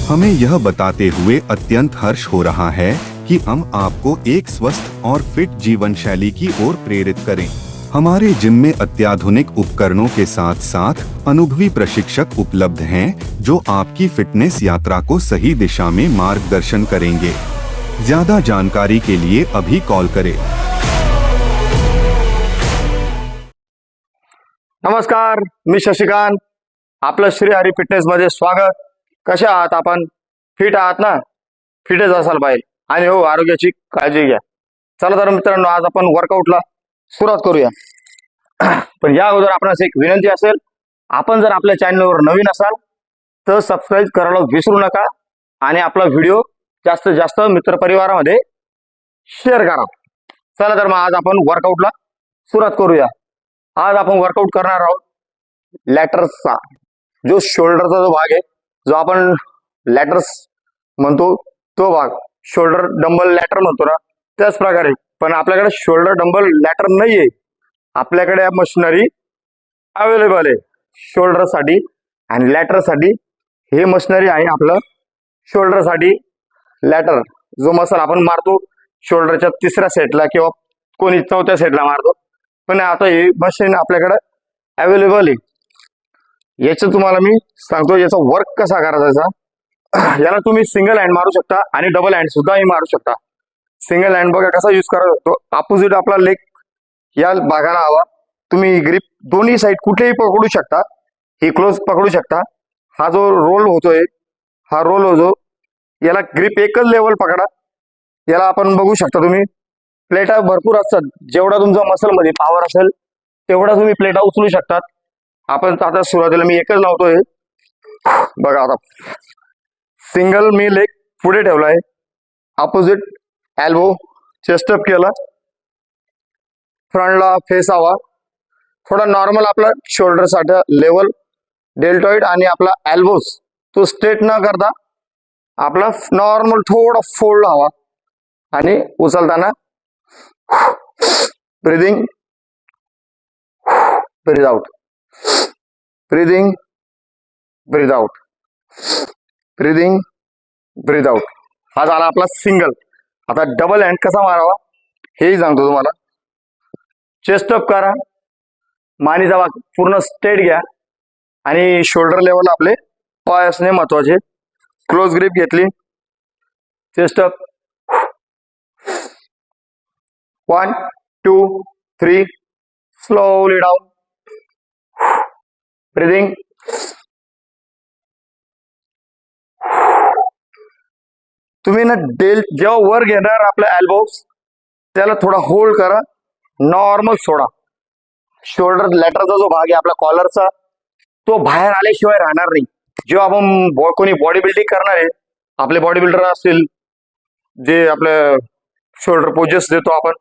हमें यह बताते हुए अत्यंत हर्ष हो रहा है कि हम आपको एक स्वस्थ और फिट जीवन शैली की ओर प्रेरित करें। हमारे जिम में अत्याधुनिक उपकरणों के साथ साथ अनुभवी प्रशिक्षक उपलब्ध हैं, जो आपकी फिटनेस यात्रा को सही दिशा में मार्गदर्शन करेंगे। ज्यादा जानकारी के लिए अभी कॉल करें। नमस्कार, मी शशिकांत, आपलं श्री हरी फिटनेस मध्ये स्वागत। कशा आहात आपण? फिट आहात ना? फिटच असाल पाहिजे आणि हो, आरोग्याची काळजी घ्या। चला तर मित्रांनो, आज आपण वर्कआउटला सुरुवात करूया। पण या अगोदर आपणास एक विनंती असेल, आपण जर आपल्या चॅनलवर नवीन असाल तर सबस्क्राईब करायला विसरू नका आणि आपला व्हिडिओ जास्तीत जास्त मित्रपरिवारामध्ये शेअर करा। चला तर मग आज आपण वर्कआउटला सुरुवात करूया। आज आपण वर्कआउट करणार आहोत लॅटर्सचा, जो शोल्डरचा जो भाग आहे, जो आपण लॅटर्स म्हणतो तो भाग, शोल्डर डंबल लॅटर म्हणतो ना, त्याच प्रकारे। पण आपल्याकडे शोल्डर डंबल लॅटर नाहीये, आपल्याकडे मशिनरी अवेलेबल आहे शोल्डर साठी आणि लॅटर साठी। हे मशिनरी आहे आपलं शोल्डर साठी लॅटर, जो मसल आपण मारतो शोल्डरच्या तिसऱ्या सेटला किंवा कोणी चौथ्या सेटला मारतो। पण आता हे मशीन आपल्याकडे अवेलेबल आहे। याचं तुम्हाला मी सांगतो याचा वर्क कसा करायचा। याला तुम्ही सिंगल हँड मारू शकता आणि डबल हँड सुद्धा मारू शकता। सिंगल हँड बघा कसा यूज करू शकतो, अपोजिट आपला लेग या भागाला हवा, तुम्ही ग्रिप दोन्ही साइड कुठेही पकडू शकता, ही क्लोज पकडू शकता। हा जो रोल होतोय, हा रोल होतो, याला ग्रिप एकच लेवल पकडा। याला आपण बघू शकता तुम्ही प्लेटा भरपूर असतात, जेवढा तुमचा मसल मध्ये पॉवर असेल तेवढा तुम्ही प्लेटा उचलू शकतात। आपण आता सुरुवातीला मी एकच लावतोय बघा। आता सिंगल मी लेग पुढे ठेवलाय, अपोजिट एल्बो चेस्ट अप केला, फ्रंटला फेस हवा, थोडा नॉर्मल आपला शोल्डर साठी लेवल डेल्टॉइड आणि आपला एल्बोज तो स्ट्रेट न करता आपला नॉर्मल थोडा फोल्ड हवा आणि उचलताना ब्रीदिंग, ब्रीद आउट, ब्रीदिंग, ब्रीद आउट, ब्रीदिंग, ब्रीद आउट। हा झाला आपला सिंगल। आता डबल हँड कसा मारावा हेही सांगतो तुम्हाला। चेस्ट अप करा, मानेचा भाग पूर्ण स्ट्रेट घ्या आणि शोल्डर लेवल आपले पाय असणे महत्वाचे। क्लोज ग्रिप घेतली, chest up, 1 2 3, slowly down, breathing, तुम्ही ना जेव्हा वर घेणार आपला एल्बोज, त्याला थोडा होल्ड करा, नॉर्मल सोडा। शोल्डर लॅटरचा जो भाग आहे आपला कॉलरचा, तो बाहेर आल्याशिवाय राहणार नाही। जेव्हा आपण कोणी बॉडी बिल्डिंग करणार आहे, आपले बॉडी बिल्डर असतील जे आपले शोल्डर पोजेस देतो आपण,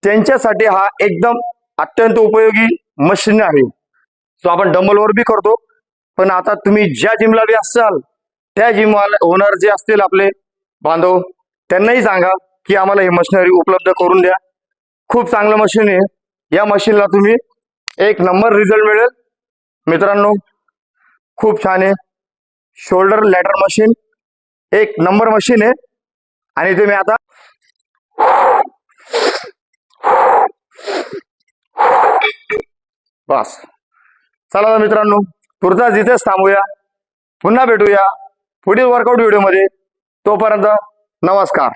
त्यांच्यासाठी हा एकदम अत्यंत उपयोगी मशीन आहे, जो आपण डंबलवर बी करतो। पण आता तुम्ही ज्या जिमला बी असाल, त्या जिम ओनर जे असतील आपले बांधव, त्यांनाही सांगा की आम्हाला ही मशिनरी उपलब्ध करून द्या। खूप चांगलं मशीन आहे, या मशीनला तुम्ही एक नंबर रिझल्ट मिळेल मित्रांनो। खूप छान आहे, शोल्डर लॅटर मशीन एक नंबर मशीन आहे। आणि तुम्ही आता बस, चला मित्रांनो, पुढचा जिथेच थांबूया, पुन्हा भेटूया पुढील वर्कआउट व्हिडिओ मध्ये। तोपर्यंत नमस्कार।